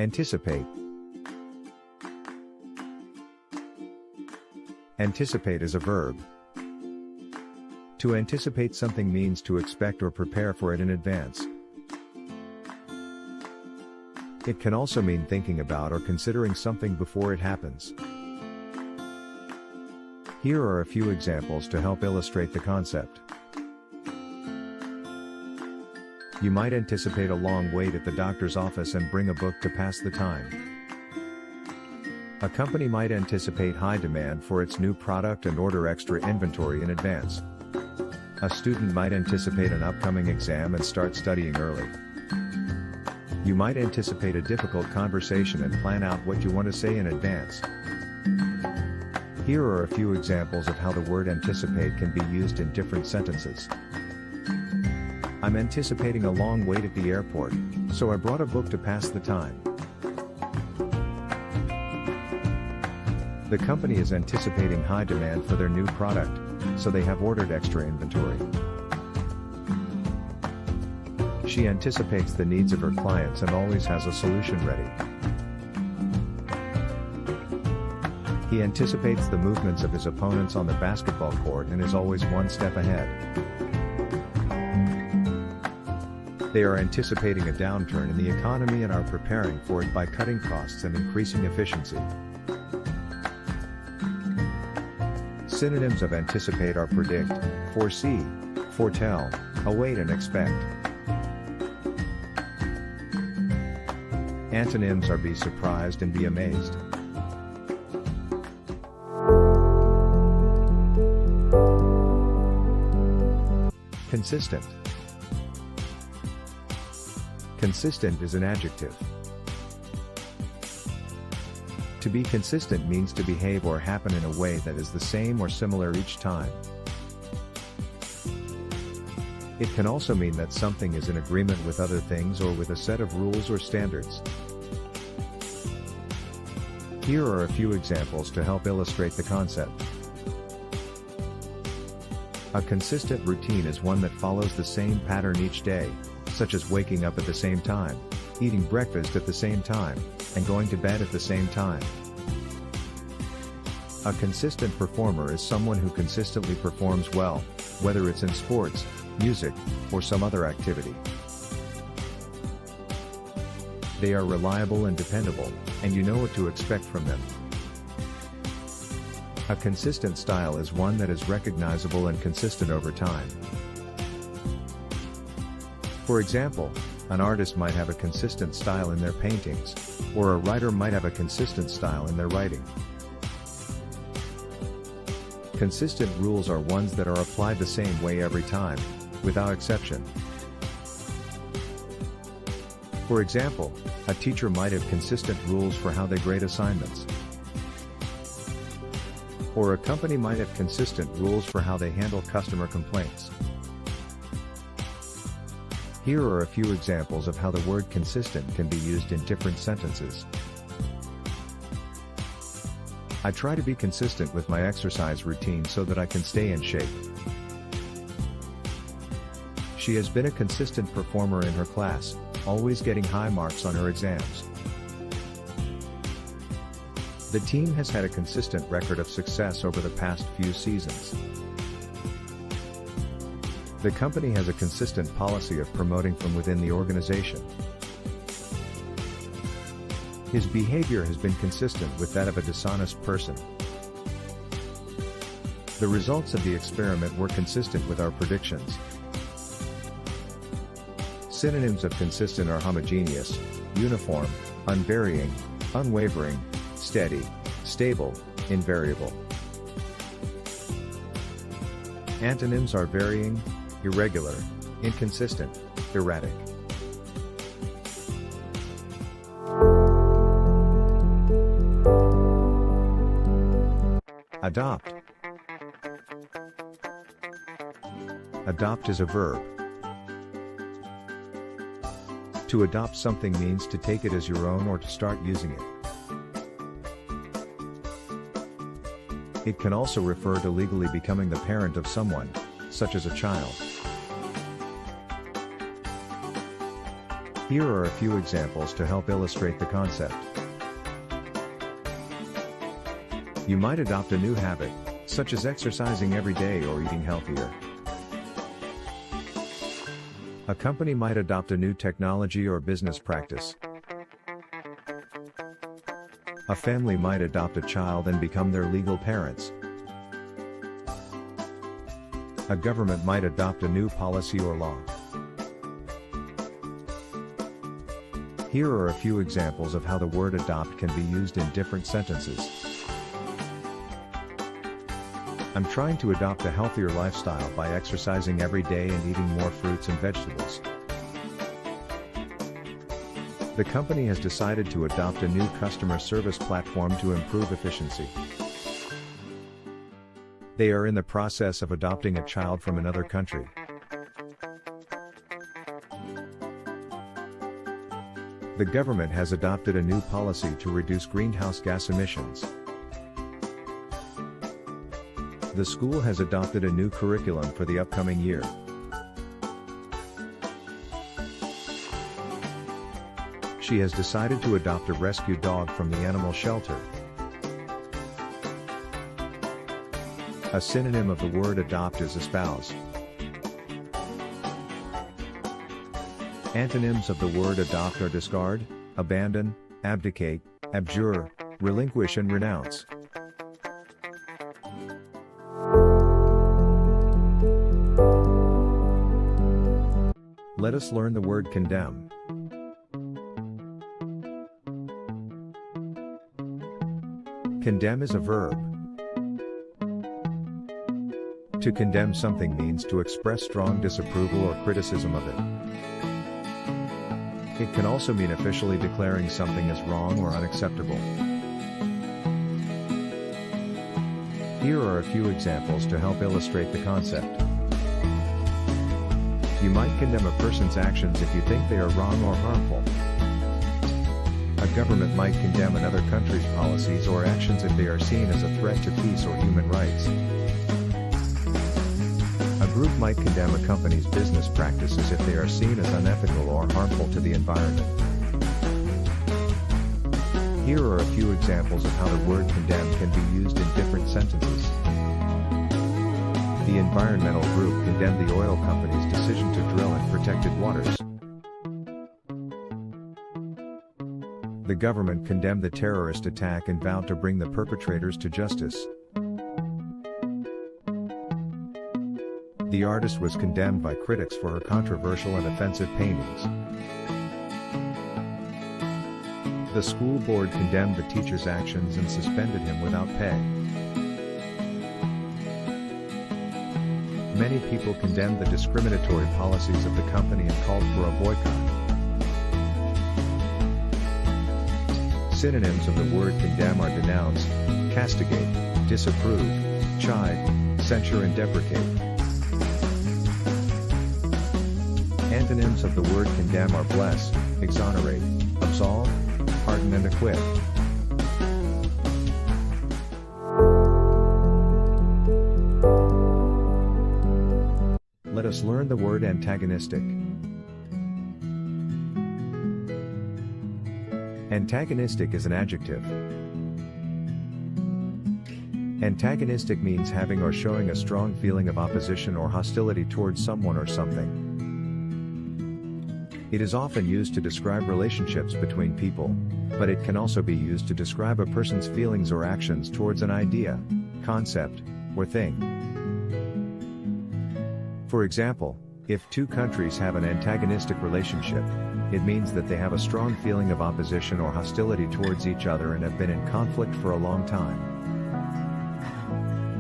Anticipate. Anticipate is a verb. To anticipate something means to expect or prepare for it in advance. It can also mean thinking about or considering something before it happens. Here are a few examples to help illustrate the concept. You might anticipate a long wait at the doctor's office and bring a book to pass the time. A company might anticipate high demand for its new product and order extra inventory in advance. A student might anticipate an upcoming exam and start studying early. You might anticipate a difficult conversation and plan out what you want to say in advance. Here are a few examples of how the word anticipate can be used in different sentences. I'm anticipating a long wait at the airport, so I brought a book to pass the time. The company is anticipating high demand for their new product, so they have ordered extra inventory. She anticipates the needs of her clients and always has a solution ready. He anticipates the movements of his opponents on the basketball court and is always one step ahead. They are anticipating a downturn in the economy and are preparing for it by cutting costs and increasing efficiency. Synonyms of anticipate are predict, foresee, foretell, await and expect. Antonyms are be surprised and be amazed. Consistent. Consistent is an adjective. To be consistent means to behave or happen in a way that is the same or similar each time. It can also mean that something is in agreement with other things or with a set of rules or standards. Here are a few examples to help illustrate the concept. A consistent routine is one that follows the same pattern each day, such as waking up at the same time, eating breakfast at the same time, and going to bed at the same time. A consistent performer is someone who consistently performs well, whether it's in sports, music, or some other activity. They are reliable and dependable, and you know what to expect from them. A consistent style is one that is recognizable and consistent over time. For example, an artist might have a consistent style in their paintings, or a writer might have a consistent style in their writing. Consistent rules are ones that are applied the same way every time, without exception. For example, a teacher might have consistent rules for how they grade assignments. Or a company might have consistent rules for how they handle customer complaints. Here are a few examples of how the word consistent can be used in different sentences. I try to be consistent with my exercise routine so that I can stay in shape. She has been a consistent performer in her class, always getting high marks on her exams. The team has had a consistent record of success over the past few seasons. The company has a consistent policy of promoting from within the organization. His behavior has been consistent with that of a dishonest person. The results of the experiment were consistent with our predictions. Synonyms of consistent are homogeneous, uniform, unvarying, unwavering, steady, stable, invariable. Antonyms are varying, irregular, inconsistent, erratic. Adopt. Adopt is a verb. To adopt something means to take it as your own or to start using it. It can also refer to legally becoming the parent of someone, such as a child. Here are a few examples to help illustrate the concept. You might adopt a new habit, such as exercising every day or eating healthier. A company might adopt a new technology or business practice. A family might adopt a child and become their legal parents. A government might adopt a new policy or law. Here are a few examples of how the word adopt can be used in different sentences. I'm trying to adopt a healthier lifestyle by exercising every day and eating more fruits and vegetables. The company has decided to adopt a new customer service platform to improve efficiency. They are in the process of adopting a child from another country. The government has adopted a new policy to reduce greenhouse gas emissions. The school has adopted a new curriculum for the upcoming year. She has decided to adopt a rescue dog from the animal shelter. A synonym of the word adopt is espouse. Antonyms of the word adopt are discard, abandon, abdicate, abjure, relinquish and renounce. Let us learn the word condemn. Condemn is a verb. To condemn something means to express strong disapproval or criticism of it. It can also mean officially declaring something as wrong or unacceptable. Here are a few examples to help illustrate the concept. You might condemn a person's actions if you think they are wrong or harmful. A government might condemn another country's policies or actions if they are seen as a threat to peace or human rights. A group might condemn a company's business practices if they are seen as unethical or harmful to the environment. Here are a few examples of how the word condemn can be used in different sentences. The environmental group condemned the oil company's decision to drill in protected waters. The government condemned the terrorist attack and vowed to bring the perpetrators to justice. The artist was condemned by critics for her controversial and offensive paintings. The school board condemned the teacher's actions and suspended him without pay. Many people condemned the discriminatory policies of the company and called for a boycott. Synonyms of the word condemn are denounce, castigate, disapprove, chide, censure and deprecate. Antonyms of the word condemn are bless, exonerate, absolve, pardon and acquit. Let us learn the word antagonistic. Antagonistic is an adjective. Antagonistic means having or showing a strong feeling of opposition or hostility towards someone or something. It is often used to describe relationships between people, but it can also be used to describe a person's feelings or actions towards an idea, concept, or thing. For example, if two countries have an antagonistic relationship, it means that they have a strong feeling of opposition or hostility towards each other and have been in conflict for a long time.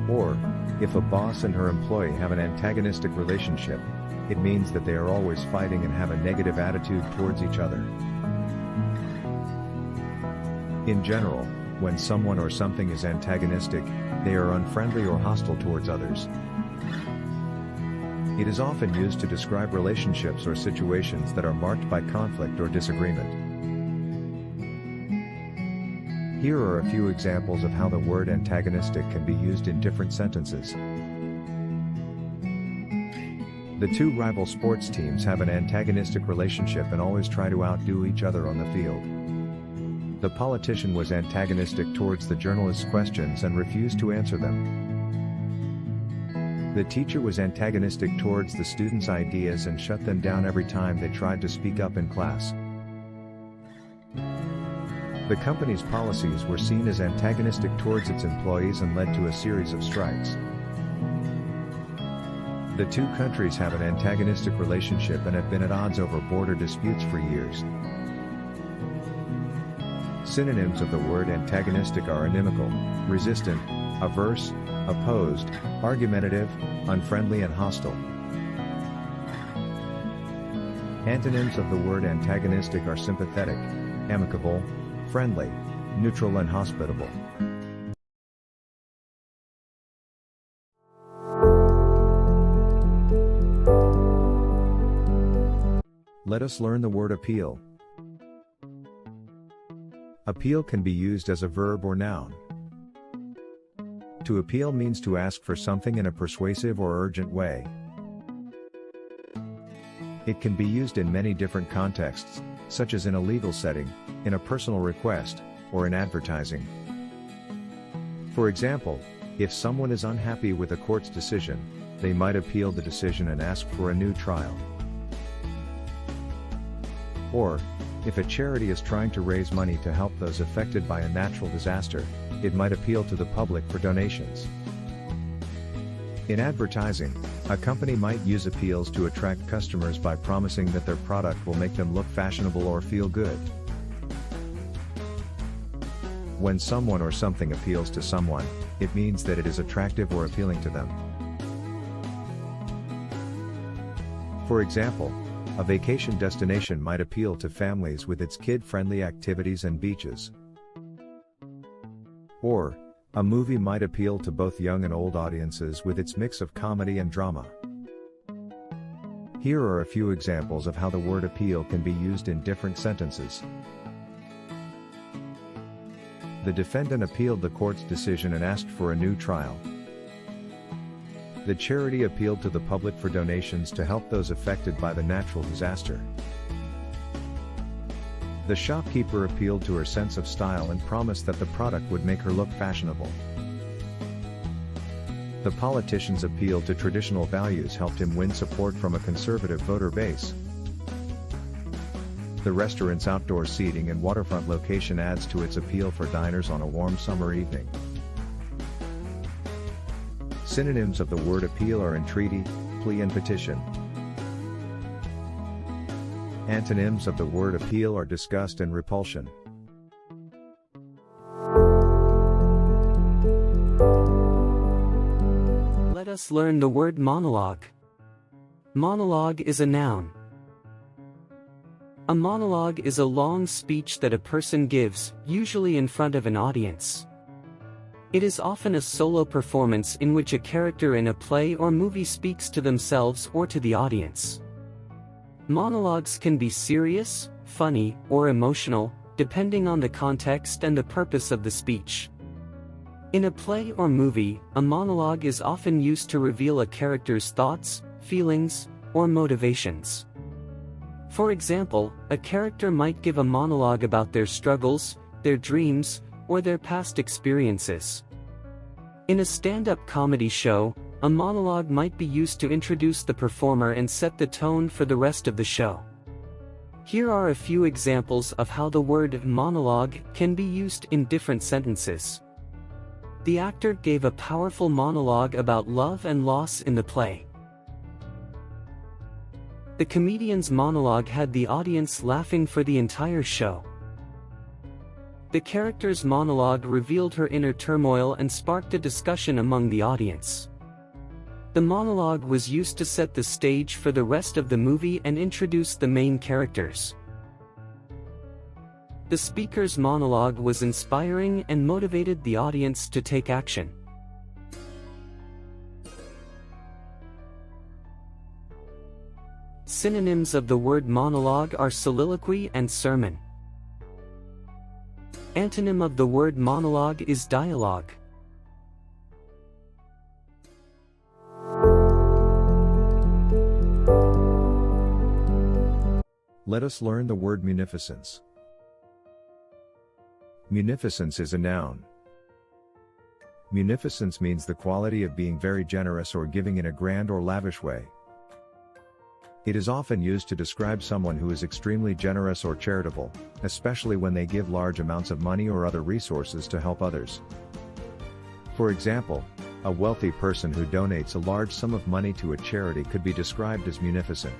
Or, if a boss and her employee have an antagonistic relationship, it means that they are always fighting and have a negative attitude towards each other. In general, when someone or something is antagonistic, they are unfriendly or hostile towards others. It is often used to describe relationships or situations that are marked by conflict or disagreement. Here are a few examples of how the word antagonistic can be used in different sentences. The two rival sports teams have an antagonistic relationship and always try to outdo each other on the field. The politician was antagonistic towards the journalist's questions and refused to answer them. The teacher was antagonistic towards the students' ideas and shut them down every time they tried to speak up in class. The company's policies were seen as antagonistic towards its employees and led to a series of strikes. The two countries have an antagonistic relationship and have been at odds over border disputes for years. Synonyms of the word antagonistic are inimical, resistant, averse, opposed, argumentative, unfriendly and hostile. Antonyms of the word antagonistic are sympathetic, amicable, friendly, neutral and hospitable. Let us learn the word appeal. Appeal can be used as a verb or noun. To appeal means to ask for something in a persuasive or urgent way. It can be used in many different contexts, such as in a legal setting, in a personal request, or in advertising. For example, if someone is unhappy with a court's decision, they might appeal the decision and ask for a new trial. Or, if a charity is trying to raise money to help those affected by a natural disaster, it might appeal to the public for donations. In advertising, a company might use appeals to attract customers by promising that their product will make them look fashionable or feel good. When someone or something appeals to someone, it means that it is attractive or appealing to them. For example, a vacation destination might appeal to families with its kid-friendly activities and beaches. Or, a movie might appeal to both young and old audiences with its mix of comedy and drama. Here are a few examples of how the word appeal can be used in different sentences. The defendant appealed the court's decision and asked for a new trial. The charity appealed to the public for donations to help those affected by the natural disaster. The shopkeeper appealed to her sense of style and promised that the product would make her look fashionable. The politician's appeal to traditional values helped him win support from a conservative voter base. The restaurant's outdoor seating and waterfront location adds to its appeal for diners on a warm summer evening. Synonyms of the word appeal are entreaty, plea and petition. Antonyms of the word appeal are disgust and repulsion. Let us learn the word monologue. Monologue is a noun. A monologue is a long speech that a person gives, usually in front of an audience. It is often a solo performance in which a character in a play or movie speaks to themselves or to the audience. Monologues can be serious, funny, or emotional, depending on the context and the purpose of the speech. In a play or movie, a monologue is often used to reveal a character's thoughts, feelings, or motivations. For example, a character might give a monologue about their struggles, their dreams, or their past experiences. In a stand-up comedy show, a monologue might be used to introduce the performer and set the tone for the rest of the show. Here are a few examples of how the word monologue can be used in different sentences. The actor gave a powerful monologue about love and loss in the play. The comedian's monologue had the audience laughing for the entire show. The character's monologue revealed her inner turmoil and sparked a discussion among the audience. The monologue was used to set the stage for the rest of the movie and introduce the main characters. The speaker's monologue was inspiring and motivated the audience to take action. Synonyms of the word monologue are soliloquy and sermon. Antonym of the word monologue is dialogue. Let us learn the word munificence. Munificence is a noun. Munificence means the quality of being very generous or giving in a grand or lavish way. It is often used to describe someone who is extremely generous or charitable, especially when they give large amounts of money or other resources to help others. For example, a wealthy person who donates a large sum of money to a charity could be described as munificent.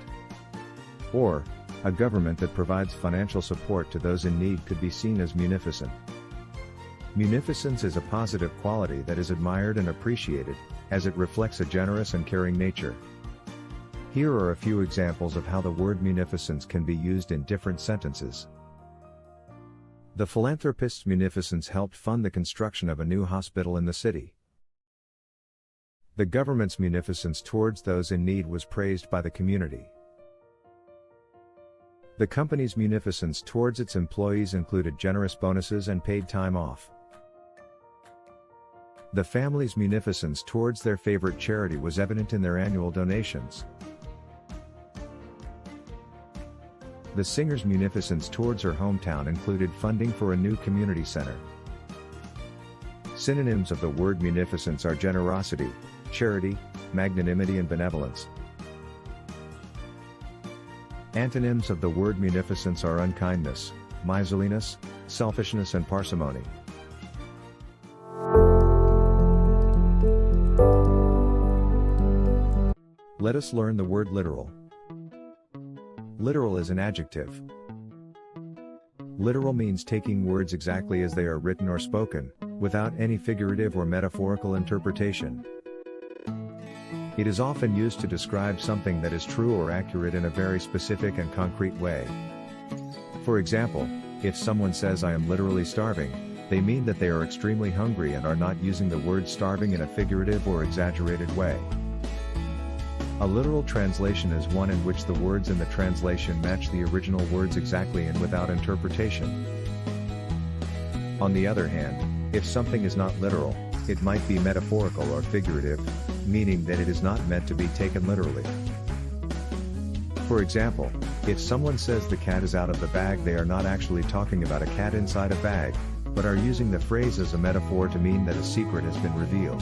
Or, a government that provides financial support to those in need could be seen as munificent. Munificence is a positive quality that is admired and appreciated, as it reflects a generous and caring nature. Here are a few examples of how the word munificence can be used in different sentences. The philanthropist's munificence helped fund the construction of a new hospital in the city. The government's munificence towards those in need was praised by the community. The company's munificence towards its employees included generous bonuses and paid time off. The family's munificence towards their favorite charity was evident in their annual donations. The singer's munificence towards her hometown included funding for a new community center. Synonyms of the word munificence are generosity, charity, magnanimity and benevolence. Antonyms of the word munificence are unkindness, miserliness, selfishness and parsimony. Let us learn the word literal. Literal is an adjective. Literal means taking words exactly as they are written or spoken, without any figurative or metaphorical interpretation. It is often used to describe something that is true or accurate in a very specific and concrete way. For example, if someone says I am literally starving, they mean that they are extremely hungry and are not using the word starving in a figurative or exaggerated way. A literal translation is one in which the words in the translation match the original words exactly and without interpretation. On the other hand, if something is not literal, it might be metaphorical or figurative, meaning that it is not meant to be taken literally. For example, if someone says the cat is out of the bag, they are not actually talking about a cat inside a bag, but are using the phrase as a metaphor to mean that a secret has been revealed.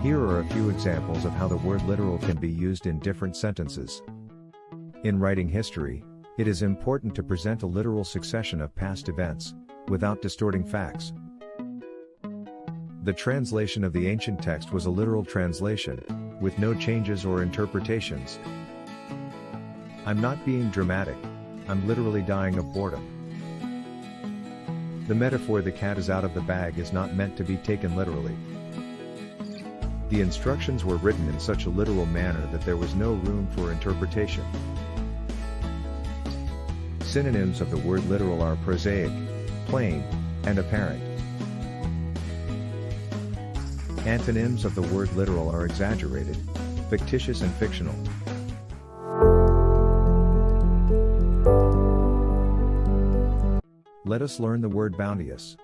Here are a few examples of how the word literal can be used in different sentences. In writing history, it is important to present a literal succession of past events, without distorting facts. The translation of the ancient text was a literal translation, with no changes or interpretations. I'm not being dramatic, I'm literally dying of boredom. The metaphor the cat is out of the bag is not meant to be taken literally. The instructions were written in such a literal manner that there was no room for interpretation. Synonyms of the word literal are prosaic, plain, and apparent. Antonyms of the word literal are exaggerated, fictitious and fictional. Let us learn the word bounteous.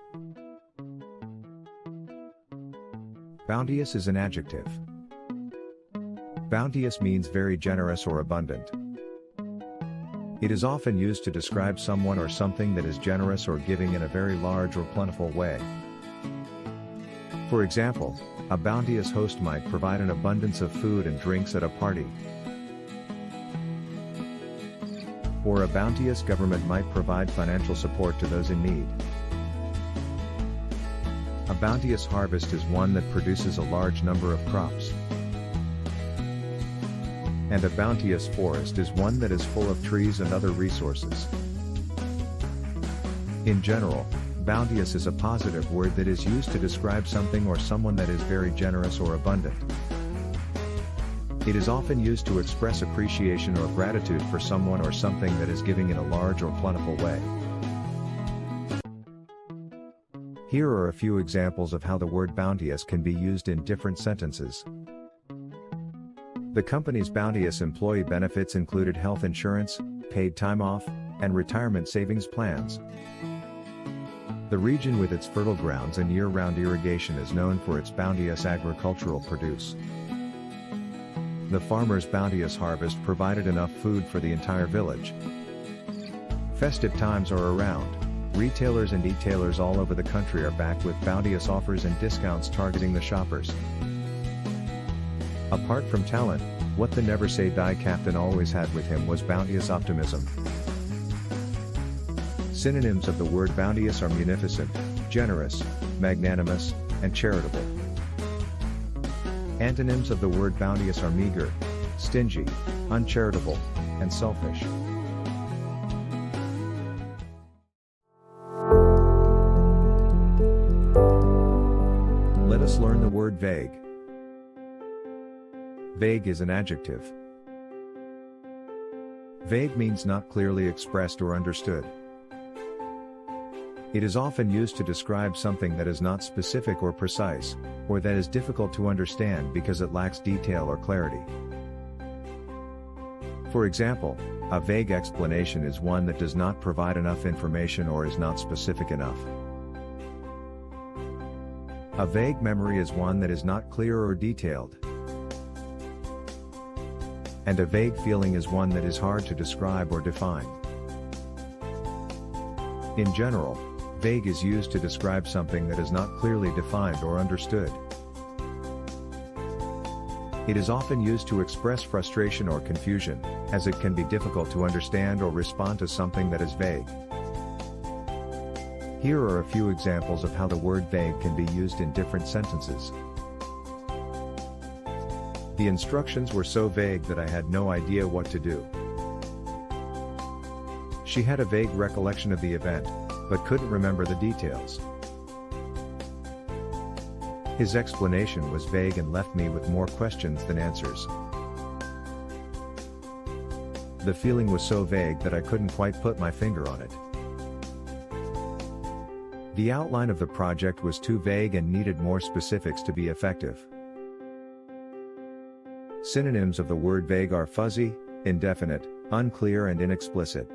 Bounteous is an adjective. Bounteous means very generous or abundant. It is often used to describe someone or something that is generous or giving in a very large or plentiful way. For example, a bounteous host might provide an abundance of food and drinks at a party. Or a bounteous government might provide financial support to those in need. A bounteous harvest is one that produces a large number of crops. And a bounteous forest is one that is full of trees and other resources. In general, bounteous is a positive word that is used to describe something or someone that is very generous or abundant. It is often used to express appreciation or gratitude for someone or something that is giving in a large or plentiful way. Here are a few examples of how the word bounteous can be used in different sentences. The company's bounteous employee benefits included health insurance, paid time off, and retirement savings plans. The region with its fertile grounds and year-round irrigation is known for its bounteous agricultural produce. The farmer's bounteous harvest provided enough food for the entire village. Festive times are around. Retailers and e-tailers all over the country are back with bounteous offers and discounts targeting the shoppers. Apart from talent, what the never-say-die captain always had with him was bounteous optimism. Synonyms of the word bounteous are munificent, generous, magnanimous, and charitable. Antonyms of the word bounteous are meager, stingy, uncharitable, and selfish. Let us learn the word vague. Vague is an adjective. Vague means not clearly expressed or understood. It is often used to describe something that is not specific or precise, or that is difficult to understand because it lacks detail or clarity. For example, a vague explanation is one that does not provide enough information or is not specific enough. A vague memory is one that is not clear or detailed. And a vague feeling is one that is hard to describe or define. In general, vague is used to describe something that is not clearly defined or understood. It is often used to express frustration or confusion, as it can be difficult to understand or respond to something that is vague. Here are a few examples of how the word vague can be used in different sentences. The instructions were so vague that I had no idea what to do. She had a vague recollection of the event, but couldn't remember the details. His explanation was vague and left me with more questions than answers. The feeling was so vague that I couldn't quite put my finger on it. The outline of the project was too vague and needed more specifics to be effective. Synonyms of the word vague are fuzzy, indefinite, unclear and inexplicit.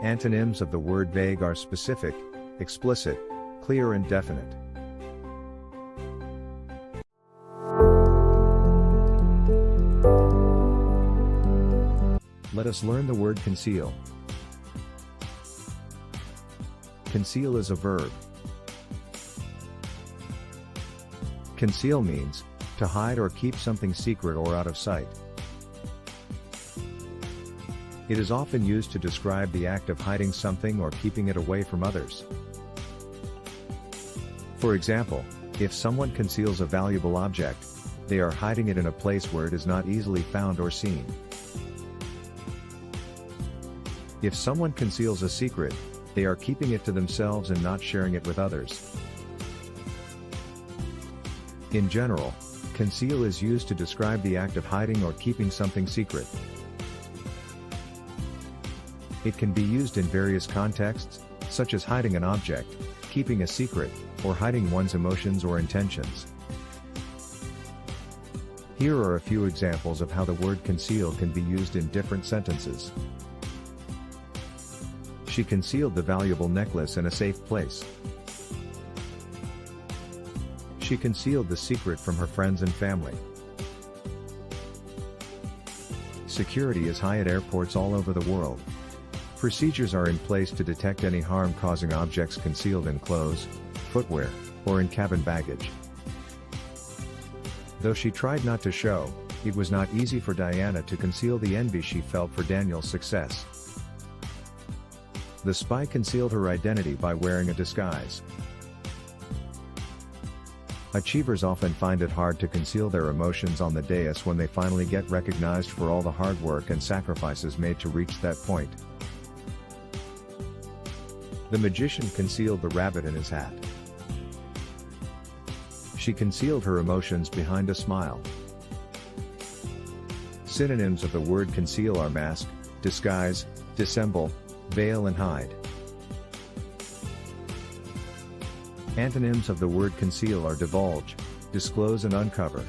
Antonyms of the word vague are specific, explicit, clear and definite. Let us learn the word conceal. Conceal is a verb. Conceal means to hide or keep something secret or out of sight. It is often used to describe the act of hiding something or keeping it away from others. For example, if someone conceals a valuable object, they are hiding it in a place where it is not easily found or seen. If someone conceals a secret, they are keeping it to themselves and not sharing it with others. In general, conceal is used to describe the act of hiding or keeping something secret. It can be used in various contexts, such as hiding an object, keeping a secret, or hiding one's emotions or intentions. Here are a few examples of how the word conceal can be used in different sentences. She concealed the valuable necklace in a safe place. She concealed the secret from her friends and family. Security is high at airports all over the world. Procedures are in place to detect any harm-causing objects concealed in clothes, footwear, or in cabin baggage. Though she tried not to show, it was not easy for Diana to conceal the envy she felt for Daniel's success. The spy concealed her identity by wearing a disguise. Achievers often find it hard to conceal their emotions on the dais when they finally get recognized for all the hard work and sacrifices made to reach that point. The magician concealed the rabbit in his hat. She concealed her emotions behind a smile. Synonyms of the word conceal are mask, disguise, dissemble, veil and hide. Antonyms of the word conceal are divulge, disclose and uncover.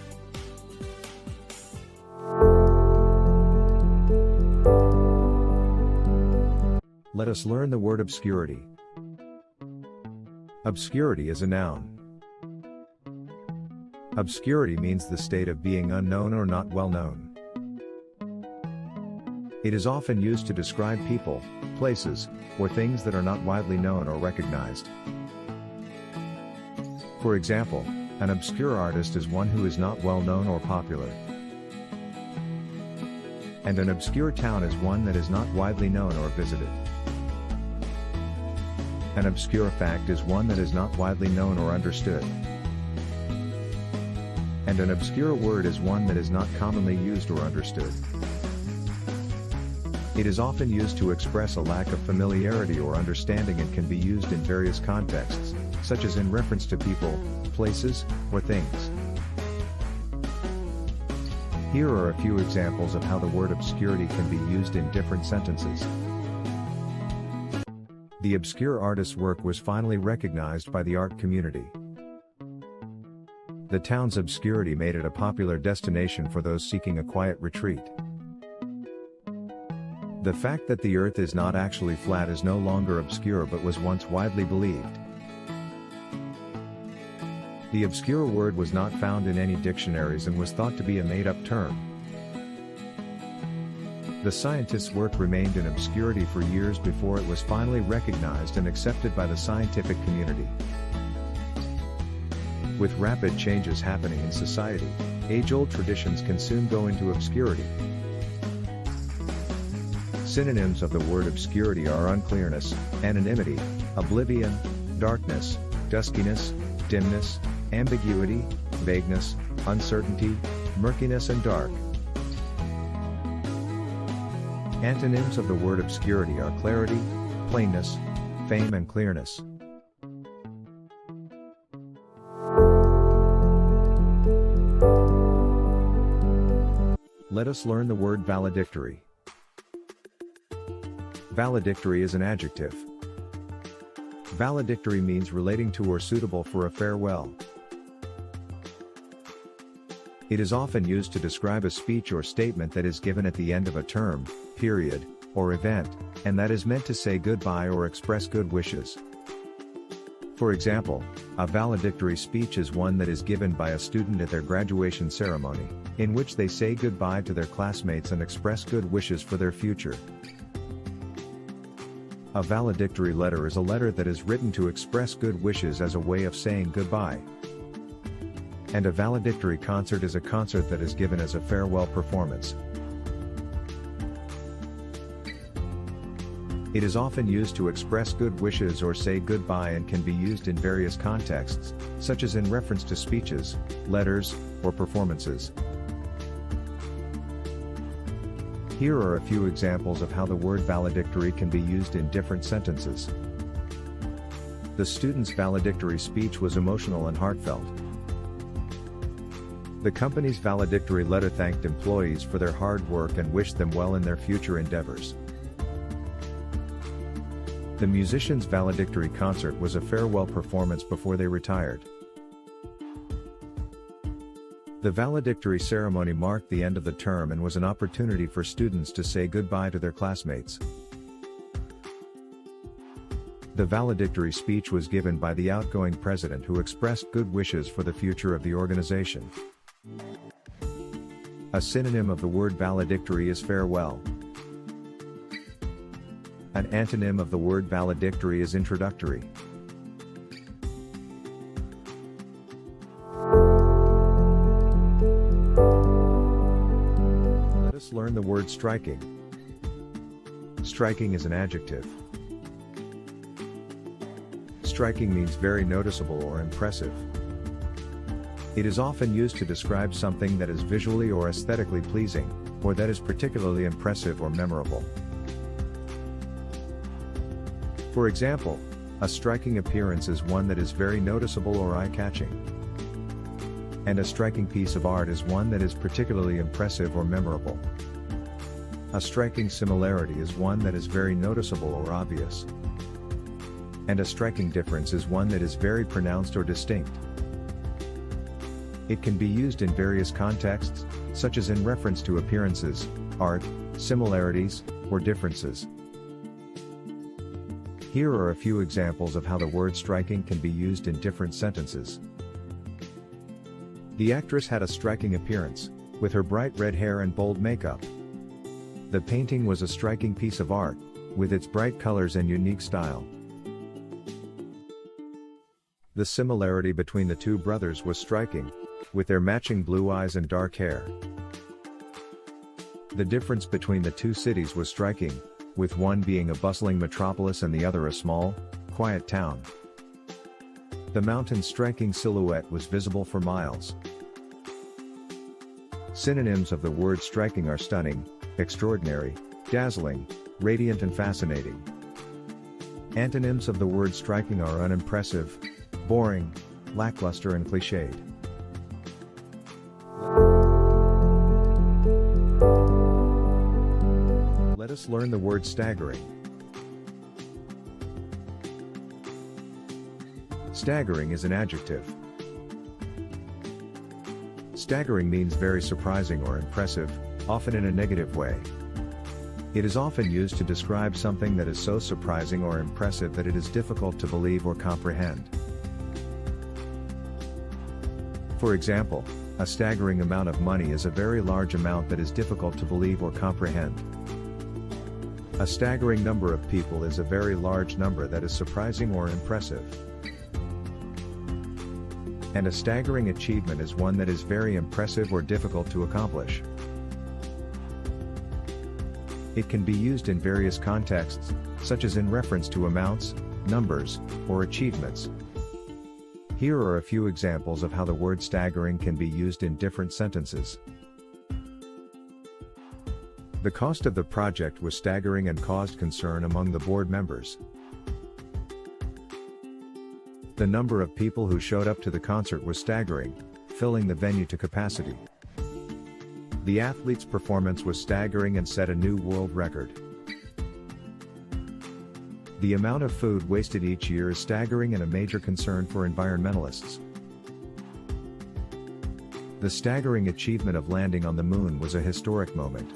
Let us learn the word obscurity. Obscurity is a noun. Obscurity means the state of being unknown or not well known. It is often used to describe people, places, or things that are not widely known or recognized. For example, an obscure artist is one who is not well known or popular. And an obscure town is one that is not widely known or visited. An obscure fact is one that is not widely known or understood. And an obscure word is one that is not commonly used or understood. It is often used to express a lack of familiarity or understanding and can be used in various contexts, such as in reference to people, places, or things. Here are a few examples of how the word obscurity can be used in different sentences. The obscure artist's work was finally recognized by the art community. The town's obscurity made it a popular destination for those seeking a quiet retreat. The fact that the earth is not actually flat is no longer obscure but was once widely believed. The obscure word was not found in any dictionaries and was thought to be a made-up term. The scientist's work remained in obscurity for years before it was finally recognized and accepted by the scientific community. With rapid changes happening in society, age-old traditions can soon go into obscurity. Synonyms of the word obscurity are unclearness, anonymity, oblivion, darkness, duskiness, dimness, ambiguity, vagueness, uncertainty, murkiness and dark. Antonyms of the word obscurity are clarity, plainness, fame and clearness. Let us learn the word valedictory. Valedictory is an adjective. Valedictory means relating to or suitable for a farewell. It is often used to describe a speech or statement that is given at the end of a term, period, or event, and that is meant to say goodbye or express good wishes. For example, a valedictory speech is one that is given by a student at their graduation ceremony, in which they say goodbye to their classmates and express good wishes for their future. A valedictory letter is a letter that is written to express good wishes as a way of saying goodbye. And a valedictory concert is a concert that is given as a farewell performance. It is often used to express good wishes or say goodbye and can be used in various contexts, such as in reference to speeches, letters, or performances. Here are a few examples of how the word valedictory can be used in different sentences. The student's valedictory speech was emotional and heartfelt. The company's valedictory letter thanked employees for their hard work and wished them well in their future endeavors. The musician's valedictory concert was a farewell performance before they retired. The valedictory ceremony marked the end of the term and was an opportunity for students to say goodbye to their classmates. The valedictory speech was given by the outgoing president who expressed good wishes for the future of the organization. A synonym of the word valedictory is farewell. An antonym of the word valedictory is introductory. Let us learn the word striking. Striking is an adjective. Striking means very noticeable or impressive. It is often used to describe something that is visually or aesthetically pleasing, or that is particularly impressive or memorable. For example, a striking appearance is one that is very noticeable or eye-catching. And a striking piece of art is one that is particularly impressive or memorable. A striking similarity is one that is very noticeable or obvious. And a striking difference is one that is very pronounced or distinct. It can be used in various contexts, such as in reference to appearances, art, similarities, or differences. Here are a few examples of how the word striking can be used in different sentences. The actress had a striking appearance, with her bright red hair and bold makeup. The painting was a striking piece of art, with its bright colors and unique style. The similarity between the two brothers was striking, with their matching blue eyes and dark hair. The difference between the two cities was striking, with one being a bustling metropolis and the other a small, quiet town. The mountain's striking silhouette was visible for miles. Synonyms of the word striking are stunning, extraordinary, dazzling, radiant and fascinating. Antonyms of the word striking are unimpressive, boring, lackluster and cliched. Let us learn the word staggering. Staggering is an adjective. Staggering means very surprising or impressive, often in a negative way. It is often used to describe something that is so surprising or impressive that it is difficult to believe or comprehend. For example, a staggering amount of money is a very large amount that is difficult to believe or comprehend. A staggering number of people is a very large number that is surprising or impressive. And a staggering achievement is one that is very impressive or difficult to accomplish. It can be used in various contexts, such as in reference to amounts, numbers, or achievements. Here are a few examples of how the word staggering can be used in different sentences. The cost of the project was staggering and caused concern among the board members. The number of people who showed up to the concert was staggering, filling the venue to capacity. The athlete's performance was staggering and set a new world record. The amount of food wasted each year is staggering and a major concern for environmentalists. The staggering achievement of landing on the moon was a historic moment.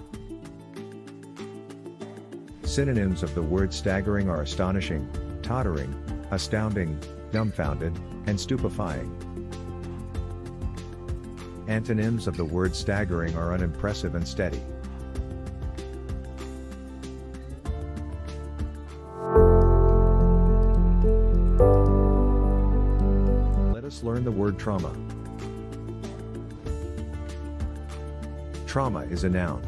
Synonyms of the word staggering are astonishing, tottering, astounding, dumbfounded, and stupefying. Antonyms of the word staggering are unimpressive and steady. Let us learn the word trauma. Trauma is a noun.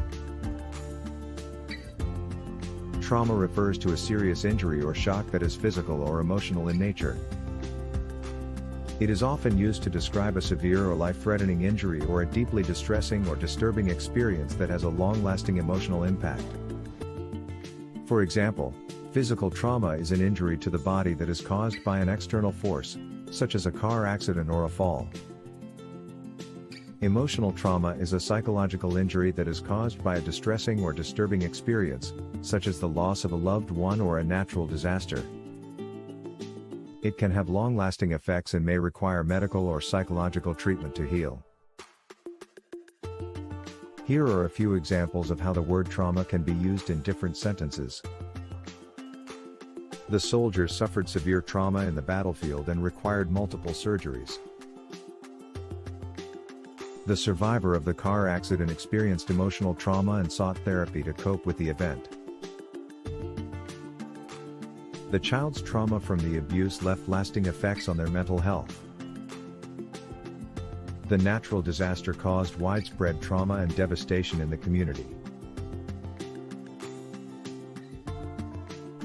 Trauma refers to a serious injury or shock that is physical or emotional in nature. It is often used to describe a severe or life-threatening injury or a deeply distressing or disturbing experience that has a long-lasting emotional impact. For example, physical trauma is an injury to the body that is caused by an external force, such as a car accident or a fall. Emotional trauma is a psychological injury that is caused by a distressing or disturbing experience, such as the loss of a loved one or a natural disaster. It can have long-lasting effects and may require medical or psychological treatment to heal. Here are a few examples of how the word trauma can be used in different sentences. The soldier suffered severe trauma in the battlefield and required multiple surgeries. The survivor of the car accident experienced emotional trauma and sought therapy to cope with the event. The child's trauma from the abuse left lasting effects on their mental health. The natural disaster caused widespread trauma and devastation in the community.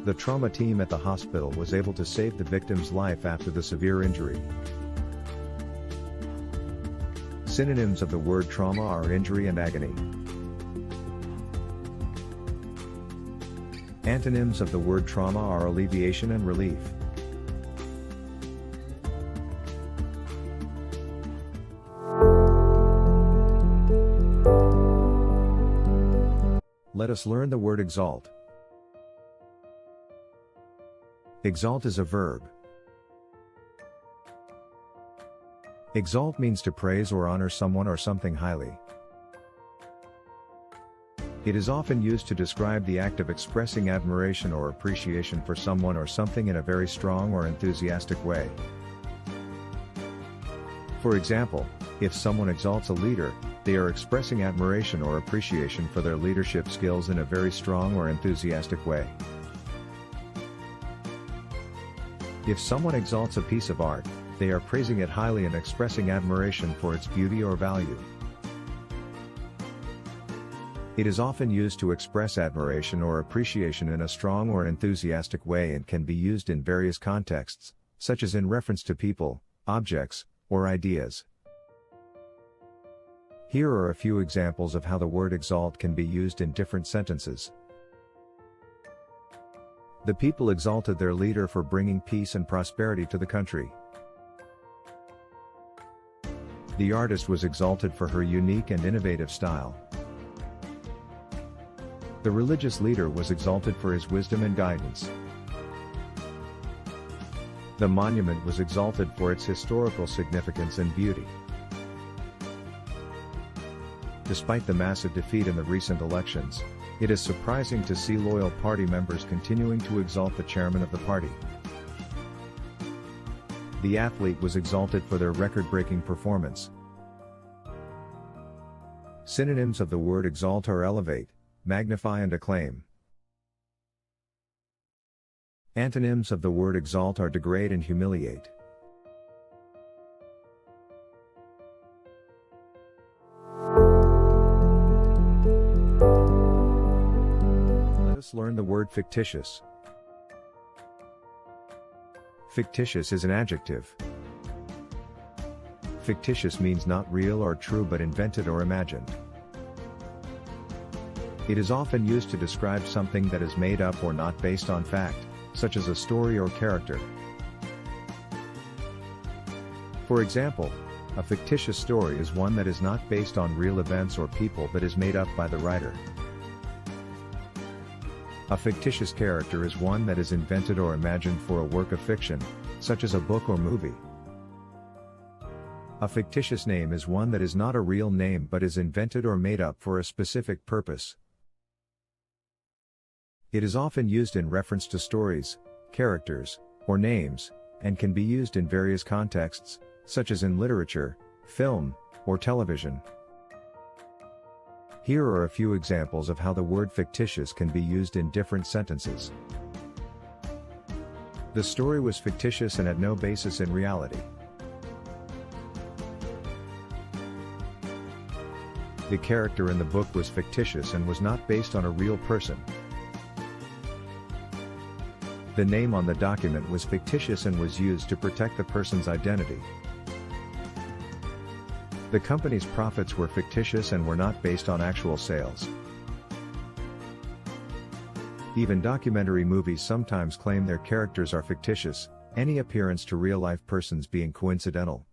The trauma team at the hospital was able to save the victim's life after the severe injury. Synonyms of the word trauma are injury and agony. Antonyms of the word trauma are alleviation and relief. Let us learn the word exalt. Exalt is a verb. Exalt means to praise or honor someone or something highly. It is often used to describe the act of expressing admiration or appreciation for someone or something in a very strong or enthusiastic way. For example, If someone exalts a leader, they are expressing admiration or appreciation for their leadership skills in a very strong or enthusiastic way. If someone exalts a piece of art, they are praising it highly and expressing admiration for its beauty or value. It is often used to express admiration or appreciation in a strong or enthusiastic way and can be used in various contexts, such as in reference to people, objects, or ideas. Here are a few examples of how the word exalt can be used in different sentences. The people exalted their leader for bringing peace and prosperity to the country. The artist was exalted for her unique and innovative style. The religious leader was exalted for his wisdom and guidance. The monument was exalted for its historical significance and beauty. Despite the massive defeat in the recent elections, it is surprising to see loyal party members continuing to exalt the chairman of the party. The athlete was exalted for their record-breaking performance. Synonyms of the word exalt are elevate, magnify and acclaim. Antonyms of the word exalt are degrade and humiliate. Let us learn the word fictitious. Fictitious is an adjective. Fictitious means not real or true but invented or imagined. It is often used to describe something that is made up or not based on fact, such as a story or character. For example, a fictitious story is one that is not based on real events or people but is made up by the writer. A fictitious character is one that is invented or imagined for a work of fiction, such as a book or movie. A fictitious name is one that is not a real name but is invented or made up for a specific purpose. It is often used in reference to stories, characters, or names, and can be used in various contexts, such as in literature, film, or television. Here are a few examples of how the word fictitious can be used in different sentences. The story was fictitious and had no basis in reality. The character in the book was fictitious and was not based on a real person. The name on the document was fictitious and was used to protect the person's identity. The company's profits were fictitious and were not based on actual sales. Even documentary movies sometimes claim their characters are fictitious, any appearance to real-life persons being coincidental.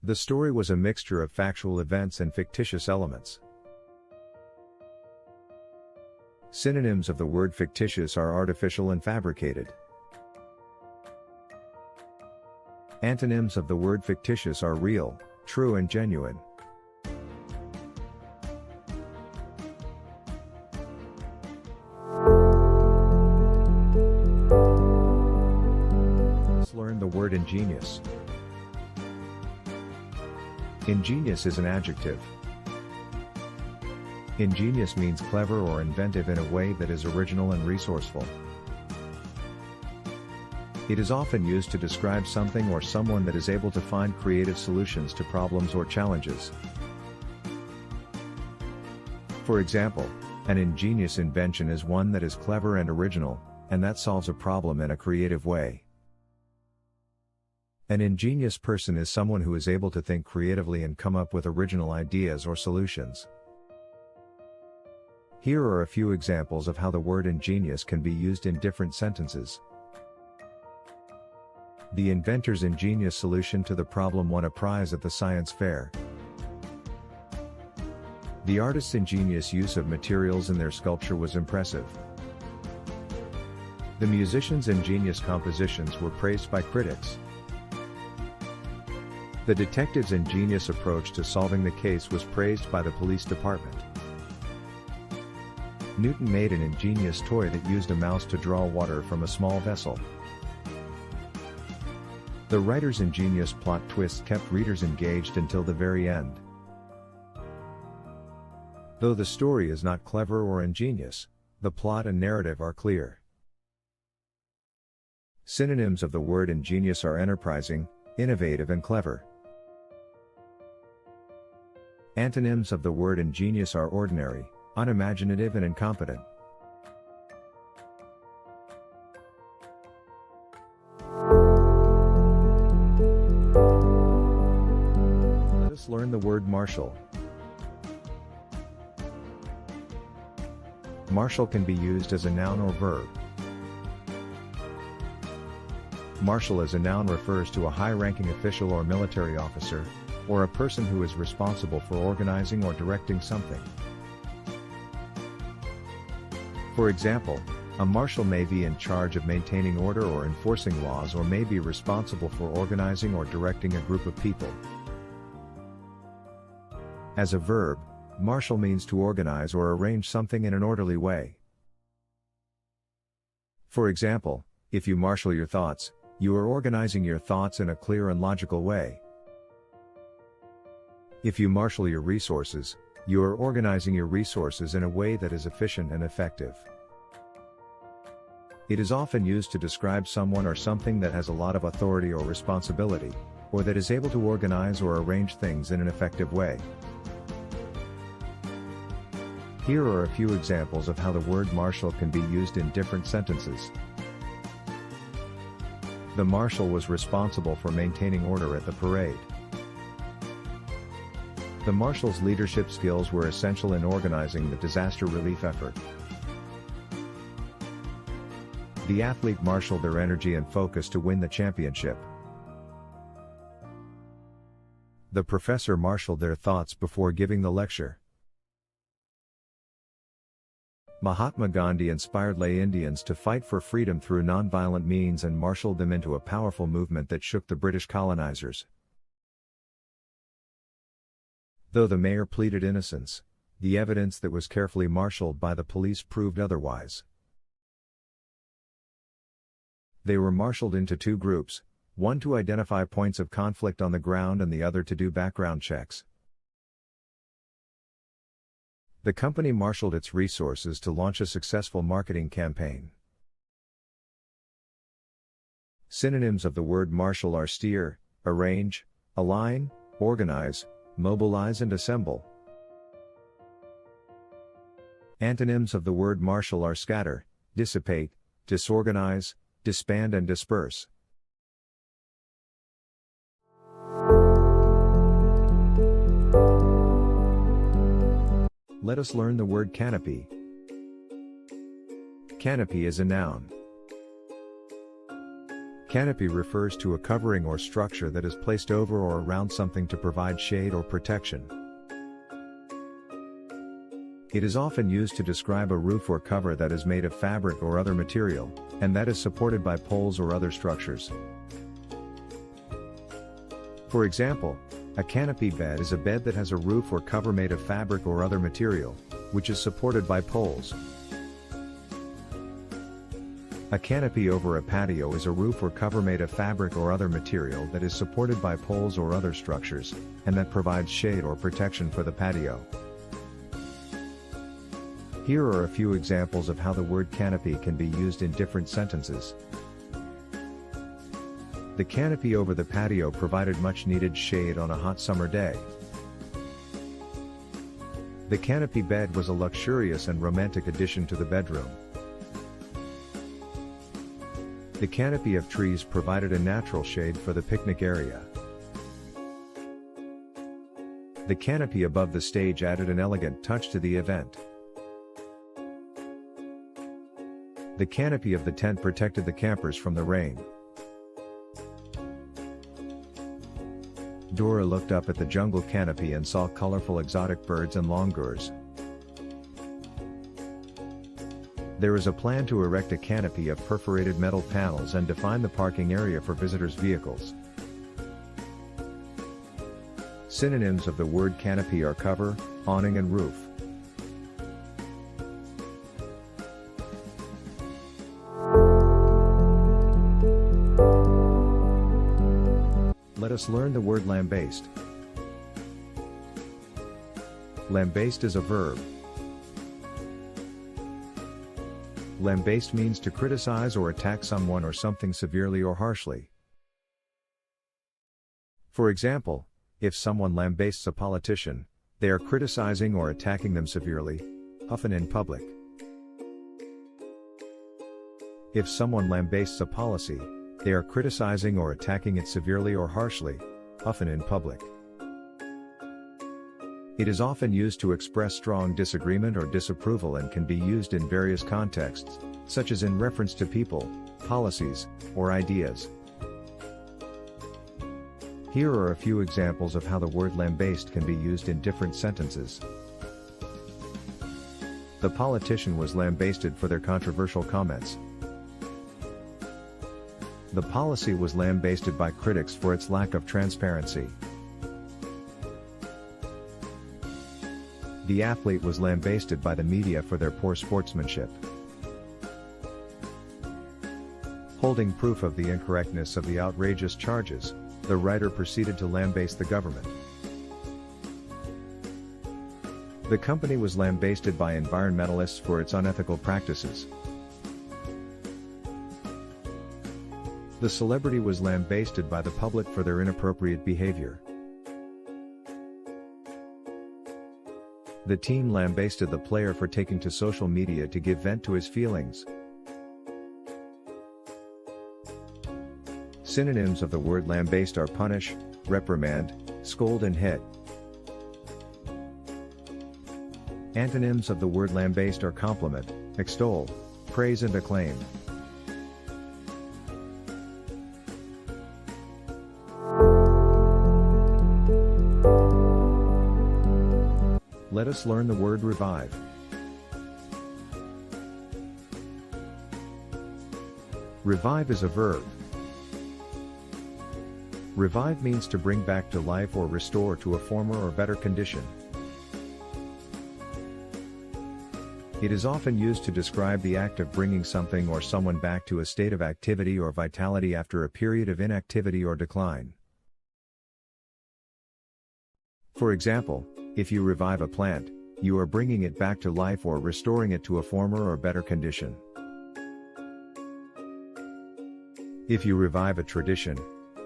The story was a mixture of factual events and fictitious elements. Synonyms of the word fictitious are artificial and fabricated. Antonyms of the word fictitious are real, true and genuine. Let's learn the word ingenious. Ingenious is an adjective. Ingenious means clever or inventive in a way that is original and resourceful. It is often used to describe something or someone that is able to find creative solutions to problems or challenges. For example, an ingenious invention is one that is clever and original, and that solves a problem in a creative way. An ingenious person is someone who is able to think creatively and come up with original ideas or solutions. Here are a few examples of how the word ingenious can be used in different sentences. The inventor's ingenious solution to the problem won a prize at the science fair. The artist's ingenious use of materials in their sculpture was impressive. The musician's ingenious compositions were praised by critics. The detective's ingenious approach to solving the case was praised by the police department. Newton made an ingenious toy that used a mouse to draw water from a small vessel. The writer's ingenious plot twist kept readers engaged until the very end. Though the story is not clever or ingenious, the plot and narrative are clear. Synonyms of the word ingenious are enterprising, innovative and clever. Antonyms of the word ingenious are ordinary, unimaginative and incompetent. Let us learn the word marshal. Marshal can be used as a noun or verb. Marshal as a noun refers to a high-ranking official or military officer, or a person who is responsible for organizing or directing something. For example, a marshal may be in charge of maintaining order or enforcing laws, or may be responsible for organizing or directing a group of people. As a verb, marshal means to organize or arrange something in an orderly way. For example, if you marshal your thoughts, you are organizing your thoughts in a clear and logical way. If you marshal your resources, you are organizing your resources in a way that is efficient and effective. It is often used to describe someone or something that has a lot of authority or responsibility, or that is able to organize or arrange things in an effective way. Here are a few examples of how the word marshal can be used in different sentences. The marshal was responsible for maintaining order at the parade. The marshal's leadership skills were essential in organizing the disaster relief effort. The athlete marshaled their energy and focus to win the championship. The professor marshaled their thoughts before giving the lecture. Mahatma Gandhi inspired lay Indians to fight for freedom through nonviolent means and marshaled them into a powerful movement that shook the British colonizers. Though the mayor pleaded innocence, the evidence that was carefully marshaled by the police proved otherwise. They were marshaled into two groups, one to identify points of conflict on the ground and the other to do background checks. The company marshaled its resources to launch a successful marketing campaign. Synonyms of the word marshal are steer, arrange, align, organize, mobilize and assemble. Antonyms of the word marshal are scatter, dissipate, disorganize, disband and disperse. Let us learn the word canopy. Canopy is a noun. Canopy refers to a covering or structure that is placed over or around something to provide shade or protection. It is often used to describe a roof or cover that is made of fabric or other material, and that is supported by poles or other structures. For example, a canopy bed is a bed that has a roof or cover made of fabric or other material, which is supported by poles. A canopy over a patio is a roof or cover made of fabric or other material that is supported by poles or other structures, and that provides shade or protection for the patio. Here are a few examples of how the word canopy can be used in different sentences. The canopy over the patio provided much-needed shade on a hot summer day. The canopy bed was a luxurious and romantic addition to the bedroom. The canopy of trees provided a natural shade for the picnic area. The canopy above the stage added an elegant touch to the event. The canopy of the tent protected the campers from the rain. Dora looked up at the jungle canopy and saw colorful exotic birds and langurs. There is a plan to erect a canopy of perforated metal panels and define the parking area for visitors' vehicles. Synonyms of the word canopy are cover, awning and roof. us learn the word lambaste. Lambaste is a verb. Lambaste means to criticize or attack someone or something severely or harshly. For example, if someone lambastes a politician, they are criticizing or attacking them severely, often in public. If someone lambastes a policy, they are criticizing or attacking it severely or harshly, often in public. It is often used to express strong disagreement or disapproval and can be used in various contexts, such as in reference to people, policies, or ideas. Here are a few examples of how the word lambaste can be used in different sentences. The politician was lambasted for their controversial comments. The policy was lambasted by critics for its lack of transparency. The athlete was lambasted by the media for their poor sportsmanship. Holding proof of the incorrectness of the outrageous charges, the writer proceeded to lambaste the government. The company was lambasted by environmentalists for its unethical practices. The celebrity was lambasted by the public for their inappropriate behavior. The team lambasted the player for taking to social media to give vent to his feelings. Synonyms of the word lambaste are punish, reprimand, scold and hit. Antonyms of the word lambaste are compliment, extol, praise and acclaim. Let us learn the word revive. Revive is a verb. Revive means to bring back to life or restore to a former or better condition. It is often used to describe the act of bringing something or someone back to a state of activity or vitality after a period of inactivity or decline. For example, if you revive a plant, you are bringing it back to life or restoring it to a former or better condition. If you revive a tradition,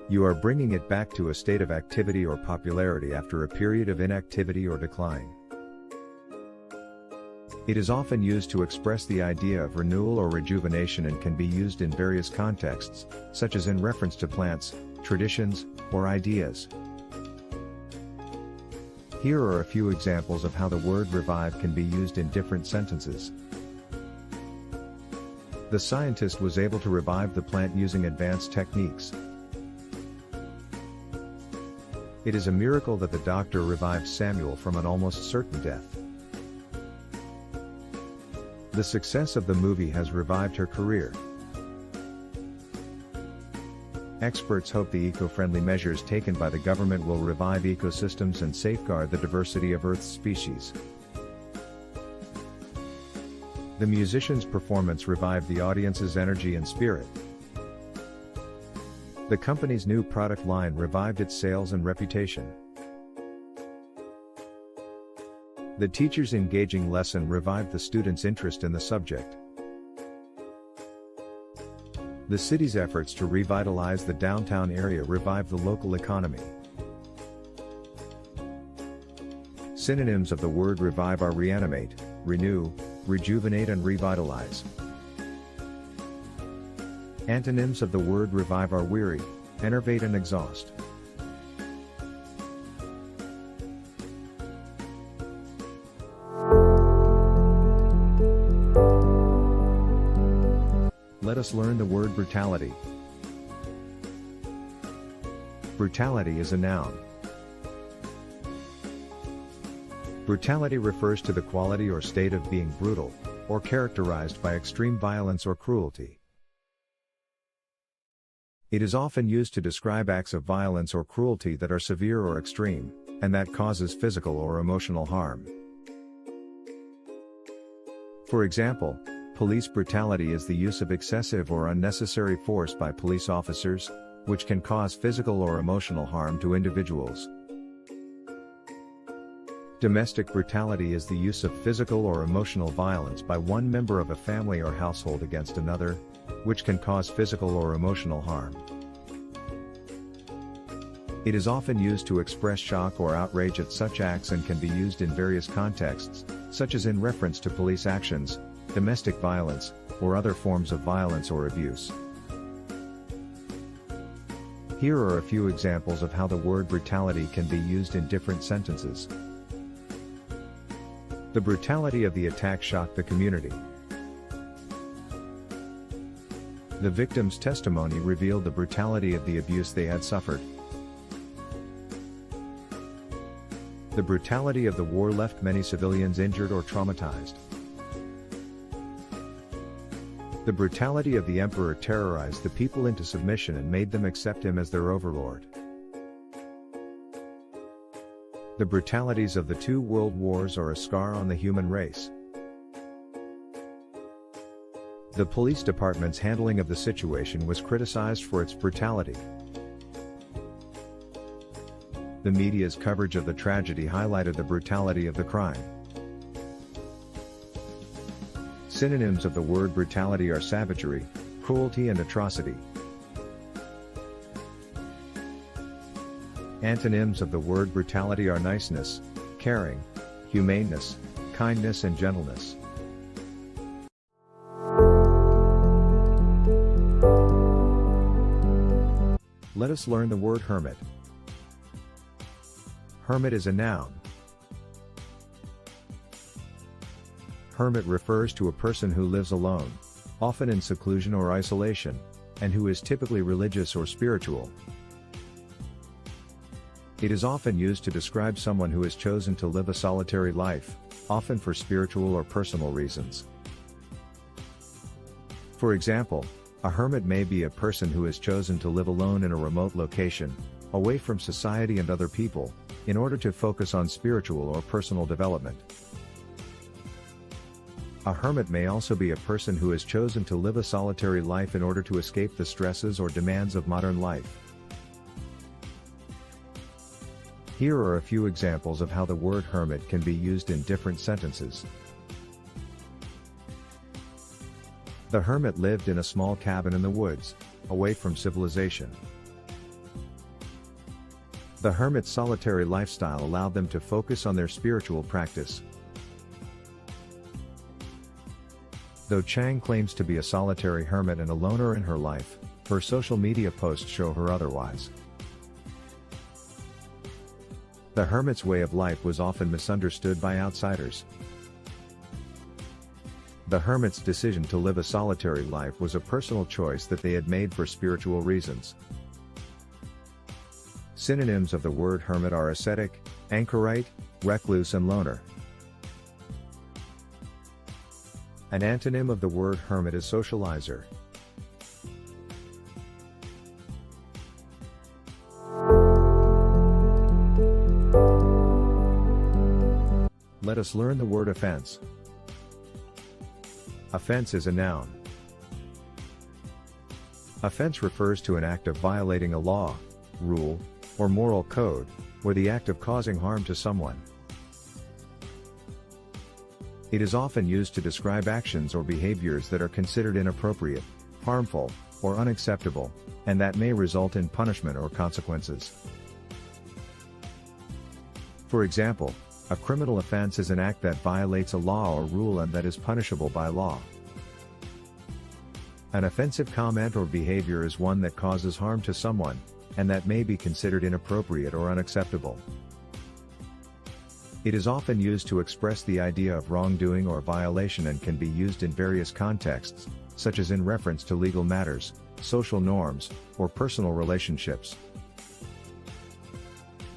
you are bringing it back to a state of activity or popularity after a period of inactivity or decline. It is often used to express the idea of renewal or rejuvenation and can be used in various contexts, such as in reference to plants, traditions, or ideas. Here are a few examples of how the word revive can be used in different sentences. The scientist was able to revive the plant using advanced techniques. It is a miracle that the doctor revived Samuel from an almost certain death. The success of the movie has revived her career. Experts hope the eco-friendly measures taken by the government will revive ecosystems and safeguard the diversity of Earth's species. The musician's performance revived the audience's energy and spirit. The company's new product line revived its sales and reputation. The teacher's engaging lesson revived the students' interest in the subject. The city's efforts to revitalize the downtown area revived the local economy. Synonyms of the word revive are reanimate, renew, rejuvenate and revitalize. Antonyms of the word revive are weary, enervate and exhaust. Let us learn the word brutality. Brutality is a noun. Brutality refers to the quality or state of being brutal, or characterized by extreme violence or cruelty. It is often used to describe acts of violence or cruelty that are severe or extreme, and that causes physical or emotional harm. For example, police brutality is the use of excessive or unnecessary force by police officers, which can cause physical or emotional harm to individuals. Domestic brutality is the use of physical or emotional violence by one member of a family or household against another, which can cause physical or emotional harm. It is often used to express shock or outrage at such acts and can be used in various contexts, such as in reference to police actions, domestic violence, or other forms of violence or abuse. Here are a few examples of how the word brutality can be used in different sentences. The brutality of the attack shocked the community. The victim's testimony revealed the brutality of the abuse they had suffered. The brutality of the war left many civilians injured or traumatized. The brutality of the emperor terrorized the people into submission and made them accept him as their overlord. The brutalities of the two world wars are a scar on the human race. The police department's handling of the situation was criticized for its brutality. The media's coverage of the tragedy highlighted the brutality of the crime. Synonyms of the word brutality are savagery, cruelty and atrocity. Antonyms of the word brutality are niceness, caring, humaneness, kindness and gentleness. Let us learn the word hermit. Hermit is a noun. Hermit refers to a person who lives alone, often in seclusion or isolation, and who is typically religious or spiritual. It is often used to describe someone who has chosen to live a solitary life, often for spiritual or personal reasons. For example, a hermit may be a person who has chosen to live alone in a remote location, away from society and other people, in order to focus on spiritual or personal development. A hermit may also be a person who has chosen to live a solitary life in order to escape the stresses or demands of modern life. Here are a few examples of how the word hermit can be used in different sentences. The hermit lived in a small cabin in the woods, away from civilization. The hermit's solitary lifestyle allowed them to focus on their spiritual practice. Though Chang claims to be a solitary hermit and a loner in her life, her social media posts show her otherwise. The hermit's way of life was often misunderstood by outsiders. The hermit's decision to live a solitary life was a personal choice that they had made for spiritual reasons. Synonyms of the word hermit are ascetic, anchorite, recluse and loner. An antonym of the word hermit is socializer. Let us learn the word offense. Offense is a noun. Offense refers to an act of violating a law, rule, or moral code, or the act of causing harm to someone. It is often used to describe actions or behaviors that are considered inappropriate, harmful, or unacceptable, and that may result in punishment or consequences. For example, a criminal offense is an act that violates a law or rule and that is punishable by law. An offensive comment or behavior is one that causes harm to someone, and that may be considered inappropriate or unacceptable. It is often used to express the idea of wrongdoing or violation and can be used in various contexts, such as in reference to legal matters, social norms, or personal relationships.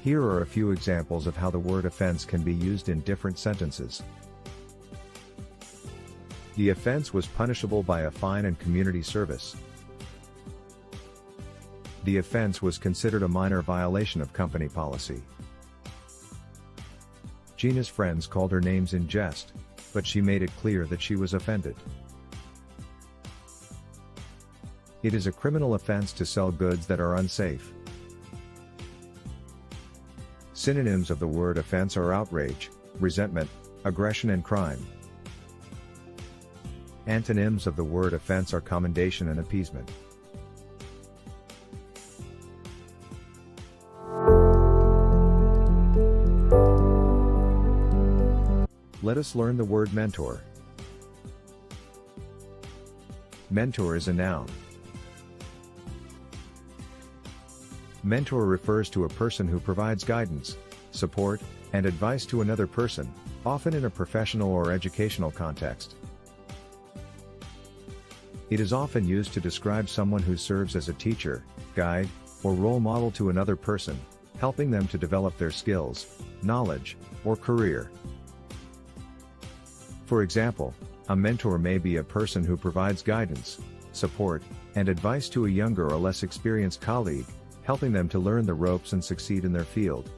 Here are a few examples of how the word offense can be used in different sentences. The offense was punishable by a fine and community service. The offense was considered a minor violation of company policy. Gina's friends called her names in jest, but she made it clear that she was offended. It is a criminal offense to sell goods that are unsafe. Synonyms of the word offense are outrage, resentment, aggression and crime. Antonyms of the word offense are commendation and appeasement. Let us learn the word mentor. Mentor is a noun. Mentor refers to a person who provides guidance, support, and advice to another person, often in a professional or educational context. It is often used to describe someone who serves as a teacher, guide, or role model to another person, helping them to develop their skills, knowledge, or career. For example, a mentor may be a person who provides guidance, support, and advice to a younger or less experienced colleague, helping them to learn the ropes and succeed in their field.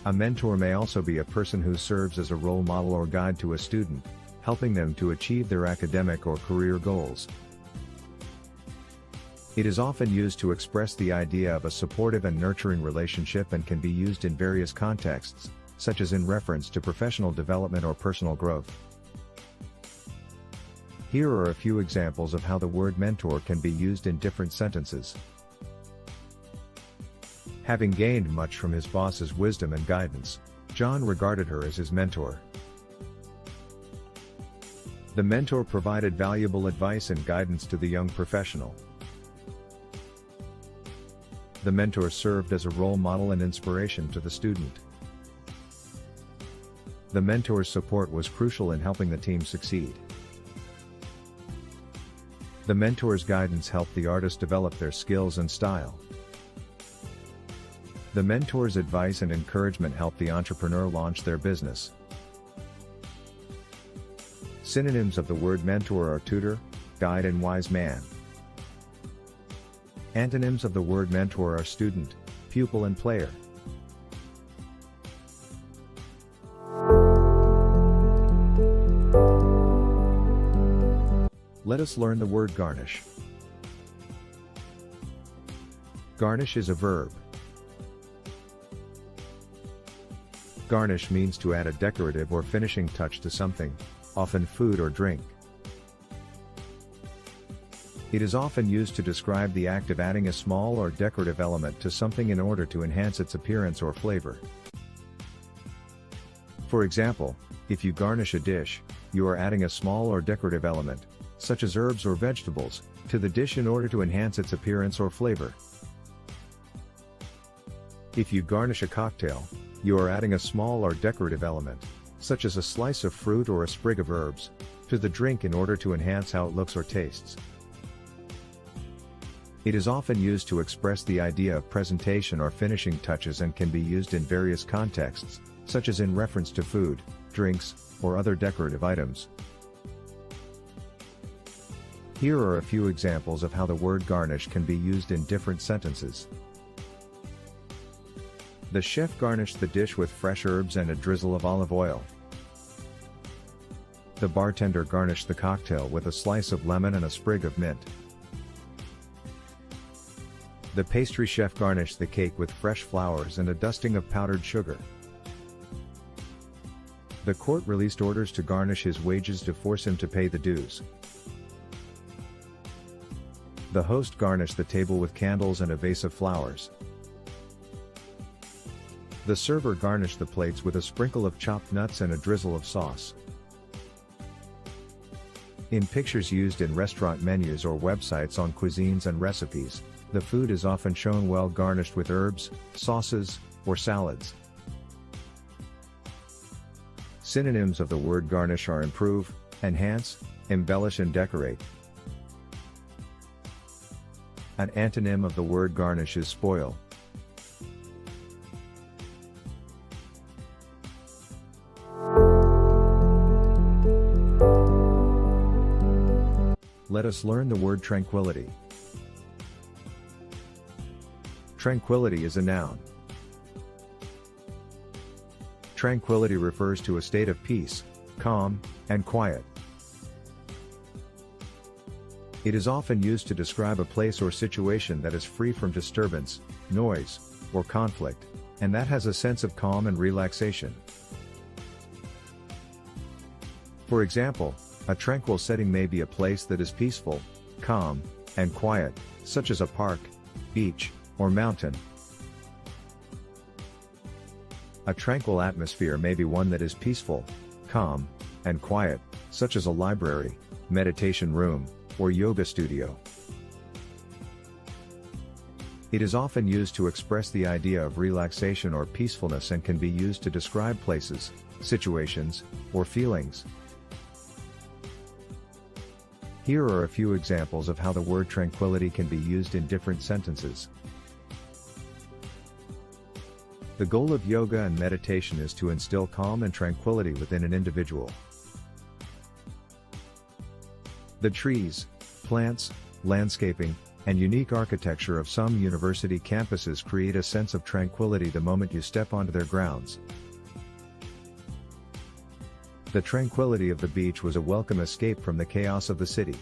A mentor may also be a person who serves as a role model or guide to a student, helping them to achieve their academic or career goals. It is often used to express the idea of a supportive and nurturing relationship and can be used in various contexts, such as in reference to professional development or personal growth. Here are a few examples of how the word mentor can be used in different sentences. Having gained much from his boss's wisdom and guidance, John regarded her as his mentor. The mentor provided valuable advice and guidance to the young professional. The mentor served as a role model and inspiration to the student. The mentor's support was crucial in helping the team succeed. The mentor's guidance helped the artist develop their skills and style. The mentor's advice and encouragement helped the entrepreneur launch their business. Synonyms of the word mentor are tutor, guide and wise man. Antonyms of the word mentor are student, pupil and player. Let us learn the word garnish. Garnish is a verb. Garnish means to add a decorative or finishing touch to something, often food or drink. It is often used to describe the act of adding a small or decorative element to something in order to enhance its appearance or flavor. For example, if you garnish a dish, you are adding a small or decorative element, such as herbs or vegetables, to the dish in order to enhance its appearance or flavor. If you garnish a cocktail, you are adding a small or decorative element, such as a slice of fruit or a sprig of herbs, to the drink in order to enhance how it looks or tastes. It is often used to express the idea of presentation or finishing touches and can be used in various contexts, such as in reference to food, drinks, or other decorative items. Here are a few examples of how the word garnish can be used in different sentences. The chef garnished the dish with fresh herbs and a drizzle of olive oil. The bartender garnished the cocktail with a slice of lemon and a sprig of mint. The pastry chef garnished the cake with fresh flowers and a dusting of powdered sugar. The court released orders to garnish his wages to force him to pay the dues. The host garnished the table with candles and a vase of flowers. The server garnished the plates with a sprinkle of chopped nuts and a drizzle of sauce. In pictures used in restaurant menus or websites on cuisines and recipes, the food is often shown well garnished with herbs, sauces, or salads. Synonyms of the word garnish are improve, enhance, embellish and decorate. An antonym of the word garnish is spoil. Let us learn the word tranquility. Tranquility is a noun. Tranquility refers to a state of peace, calm, and quiet. It is often used to describe a place or situation that is free from disturbance, noise, or conflict, and that has a sense of calm and relaxation. For example, a tranquil setting may be a place that is peaceful, calm, and quiet, such as a park, beach, or mountain. A tranquil atmosphere may be one that is peaceful, calm, and quiet, such as a library, meditation room, or yoga studio. It is often used to express the idea of relaxation or peacefulness and can be used to describe places, situations, or feelings. Here are a few examples of how the word tranquility can be used in different sentences. The goal of yoga and meditation is to instill calm and tranquility within an individual. The trees, plants, landscaping, and unique architecture of some university campuses create a sense of tranquility the moment you step onto their grounds. The tranquility of the beach was a welcome escape from the chaos of the city.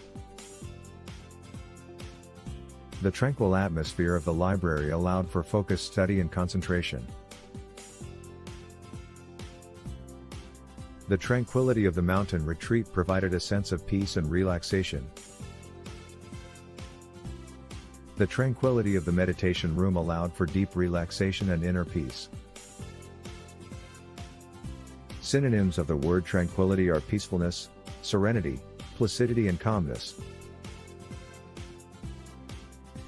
The tranquil atmosphere of the library allowed for focused study and concentration. The tranquility of the mountain retreat provided a sense of peace and relaxation. The tranquility of the meditation room allowed for deep relaxation and inner peace. Synonyms of the word tranquility are peacefulness, serenity, placidity, and calmness.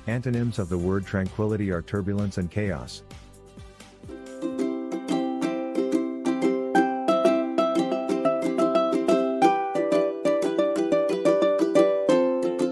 Antonyms of the word tranquility are turbulence and chaos.